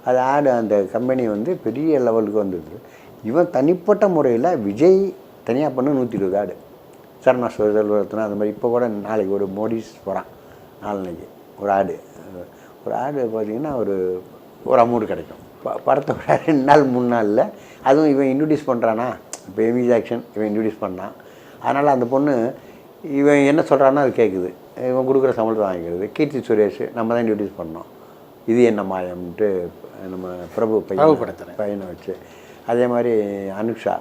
அது ஆடு அந்த கம்பெனி வந்து பெரிய லெவலுக்கு வந்துடுது. இவன் தனிப்பட்ட முறையில் விஜய் தனியாக பண்ண 120 ஆடு, சரணா செல்வரத்னா அந்த மாதிரி. இப்போ கூட நாளைக்கு ஒரு மோடிஸ் போகிறான், நாளைக்கு ஒரு ஆடு பார்த்திங்கன்னா ஒரு அமௌண்ட் கிடைக்கும். படத்தை விட 2 நாள் 3 நாளில். அதுவும் இவன் இன்ட்ரடியூஸ் பண்ணுறானா, இப்போ எமி ஜாக்சன் இவன் இன்ட்ரடியூஸ் பண்ணான், அதனால் அந்த பொண்ணு இவன் என்ன சொல்கிறான்னா அது கேட்குது, இவன் கொடுக்குற சம்பளத்தை வாங்கிக்கிறது. கீர்த்தி சுரேஷ் நம்ம தான் இன்ட்ரடியூஸ் பண்ணோம், இது என்ன மாயம்ன்ட்டு நம்ம பிரபு பையனை வச்சு. அதே மாதிரி அனுஷா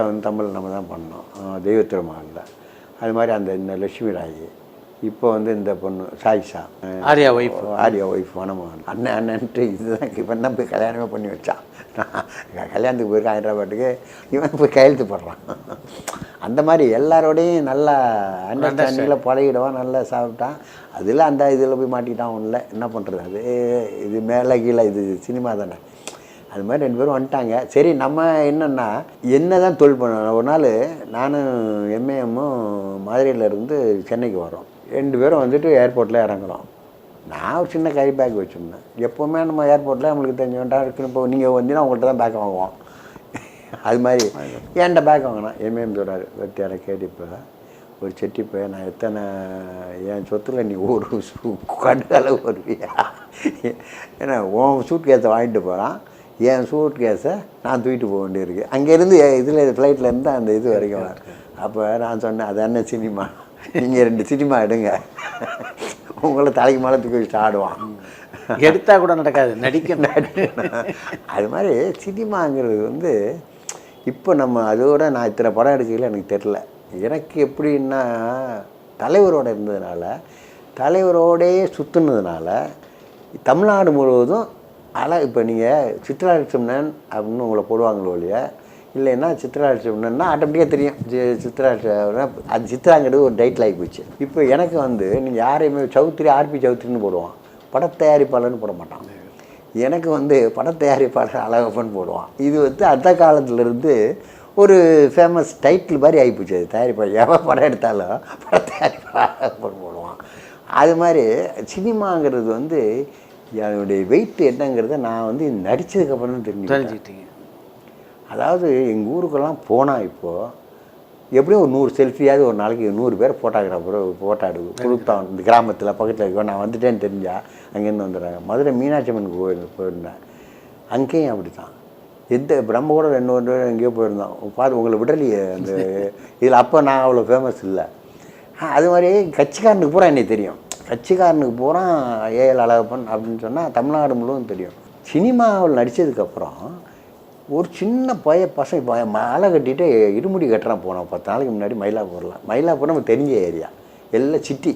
வந்து தமிழ் நம்ம தான் பண்ணோம், தெய்வ திருமகளில். அது மாதிரி அந்த இந்த லட்சுமி ராய், இப்போ வந்து இந்த பொண்ணு சாயிஷா, ஆர்யா ஒய்ஃப் வனமோகன், அண்ணன்ட்டு இதுதான் இவன் தான் போய் கல்யாணமே பண்ணி வச்சான். கல்யாணத்துக்கு போயிருக்கான் ஹைதராபாத்துக்கு, இவன் போய் கையெழுத்து போடுறான். அந்த மாதிரி எல்லாரோடையும் நல்லா அண்டர்ஸ்டாண்டிங்கில் பழகிடுவான், நல்லா சாப்பிட்டான். அதில் அந்த இதில் போய் மாட்டிக்கிட்டான். ஒன்றில் என்ன பண்ணுறது, அது இது மேலே கீழே, இது சினிமா தானே. அது மாதிரி 2 பேரும் வந்துட்டாங்க. சரி, நம்ம என்னென்னா என்ன தான் தொழில் பண்ண. ஒரு நாள் நானும் எம்ஏஎம்மும் மதுரையிலேருந்து சென்னைக்கு வரோம். 2 பேரும் வந்துட்டு ஏர்போர்ட்டில் இறங்குறோம். நான் ஒரு சின்ன கை பேக் வச்சுருந்தேன். எப்போவுமே நம்ம ஏர்போர்ட்டில் நம்மளுக்கு தெரிஞ்சவன்டா இருக்குன்னு, இப்போ நீங்கள் வந்தீங்கன்னா உங்கள்கிட்ட தான் பேக் வாங்குவோம். அது மாதிரி ஏன்ட்ட பேக் வாங்கினா எம்ஏஎம் சொல்கிறார், வெத்தியார கேட்டுப்போ ஒரு செட்டிப்போ நான் எத்தனை என் சொத்தில் நீ ஒரு கண்டளவு வருவியா, ஏன்னா உன் சூட் கேஸை வாங்கிட்டு போகிறான், என் சூட் கேஸை நான் தூக்கிட்டு போக வேண்டியிருக்கு. அங்கேருந்து இதில் ஃப்ளைட்லேருந்து அந்த இது வரைக்கும். அப்போ நான் சொன்னேன், அது என்ன சினிமா, நீங்கள் 2 சினிமா எடுங்க, உங்களை தலைக்கு மேலே தூக்கி வச்சுட்டு ஆடுவான். எடுத்தால் கூட நடக்காது, நடிக்க. அது மாதிரி சினிமாங்கிறது வந்து இப்போ நம்ம அதோட நான் இத்தனை படம் எடுக்கையில் எனக்கு தெரில. எனக்கு எப்படின்னா தலைவரோடு இருந்ததுனால, தலைவரோடே சுற்றுனதுனால தமிழ்நாடு முழுவதும் இப்போ நீங்கள் சித்ராலட்சுமணன் அப்படின்னு உங்களை போடுவாங்களோ இல்லையா, இல்லைன்னா சித்ராலட்சுமணன்னா ஆட்டோமேட்டிக்காக தெரியும் அது சித்ராங்கிறது ஒரு டைட்டில் ஆகி போச்சு. இப்போ எனக்கு வந்து நீங்கள் யாரையுமே சௌத்ரி, ஆர்பி சௌத்ரின்னு போடுவான், பட தயாரிப்பாளர்னு போட மாட்டான். எனக்கு வந்து பட தயாரிப்பாளர் அழகப்பன் போடுவான். இது வந்து அந்த காலத்துலேருந்து ஒரு ஃபேமஸ் டைட்டில் மாதிரி ஆகிப்போச்சு. அது தயாரிப்பாளர் எவன் படம் எடுத்தாலும் பட தயாரிப்பாளர் அழகப்பன் போடுவான். அது மாதிரி சினிமாங்கிறது வந்து என்னுடைய வெயிட் என்னங்கிறத நான் வந்து நடித்ததுக்கப்புறம் தான் தெரிஞ்சுக்கிட்டேன். அதாவது எங்கள் ஊருக்கெல்லாம் போனால் இப்போது எப்படியும் ஒரு 100 செல்ஃபியாவது ஒரு நாளைக்கு 100 பேர் ஃபோட்டோகிராஃபர் ஃபோட்டோ கொடுத்தான். இந்த கிராமத்தில் பக்கத்தில் இருக்கோம். நான் வந்துட்டேன்னு தெரிஞ்சால் அங்கேருந்து வந்துடுறாங்க. மதுரை மீனாட்சி அம்மன் கோயில் போயிருந்தேன். அங்கேயும் அப்படி தான். நம்ம கூட 2 வருடம் எங்கேயோ போயிருந்தோம். பார்த்து உங்களை விடலையே அந்த இதில். அப்போ நான் அவ்வளோ ஃபேமஸ் இல்லை. அது மாதிரி கட்சிக்காரனுக்கு பூரா என்னை தெரியும். கட்சிக்காரனுக்கு பூரா ஏஎல் அழகப்பன் அப்படின்னு சொன்னால் தமிழ்நாடு முழுவதும் தெரியும். சினிமாவில் நடித்ததுக்கப்புறம் ஒரு சின்ன பசங்க மாலை கட்டிட்டு இருமுடி கட்டுறான். போனோம் 10 நாளைக்கு முன்னாடி மயிலாப்பூர் நம்ம தெரிஞ்ச ஏரியா, எல்லாம் சிட்டி.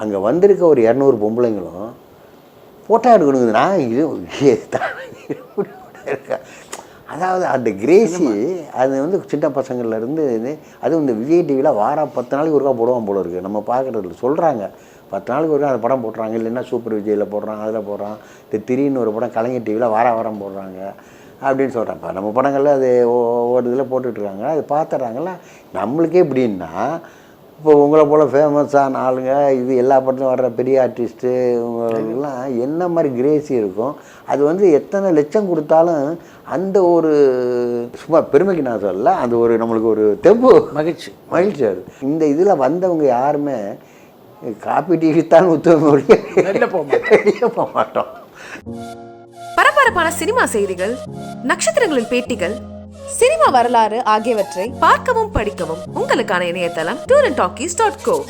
அங்கே வந்திருக்க ஒரு 200 பொம்பளைங்களும் ஃபோட்டோ எடுக்கணுங்க. நான் இருமுடி இருக்கேன். அதாவது அந்த கிரேசி அது வந்து சின்ன பசங்கள்லேருந்து அதுவும் இந்த விஜய் டிவியில் வாரம் 10 நாளைக்கு ஒருக்கா போடுவான் போல இருக்குது. நம்ம பார்க்குறதுல சொல்கிறாங்க 10 நாளைக்கு ஒருக்கா அந்த படம் போட்டுறாங்க. இல்லைன்னா சூப்பர் விஜயில் போடுறான், அதில் போடுறான். இந்த திடீர்னு ஒரு படம் கலைஞர் டிவியில் வாரம் போடுறாங்க அப்படின்னு சொல்கிறாங்க. இப்போ நம்ம படங்களில் அது ஒவ்வொரு இதில் போட்டுட்ருக்காங்க. அது பார்த்துட்றாங்களா. நம்மளுக்கே எப்படின்னா இப்போ உங்களை போல் ஃபேமஸான ஆளுங்க இது எல்லா படத்துலையும் வர்ற பெரிய ஆர்டிஸ்ட்டு இவங்களுக்கெல்லாம் என்ன மாதிரி கிரேசி இருக்கும். அது வந்து எத்தனை லட்சம் கொடுத்தாலும் அந்த ஒரு சும்மா பெருமைக்கு நான் சொல்லல, அந்த ஒரு நம்மளுக்கு ஒரு தெம்பு மகிழ்ச்சி அது. இந்த இதில் வந்தவங்க யாருமே காப்பி டீத்தான் வெளியே போக மாட்டோம். பரபரப்பான சினிமா செய்திகள், நட்சத்திரங்களின் பேட்டிகள், சினிமா வரலாறு ஆகியவற்றை பார்க்கவும் படிக்கவும் உங்களுக்கான இணையதளம் tourantalkies.co.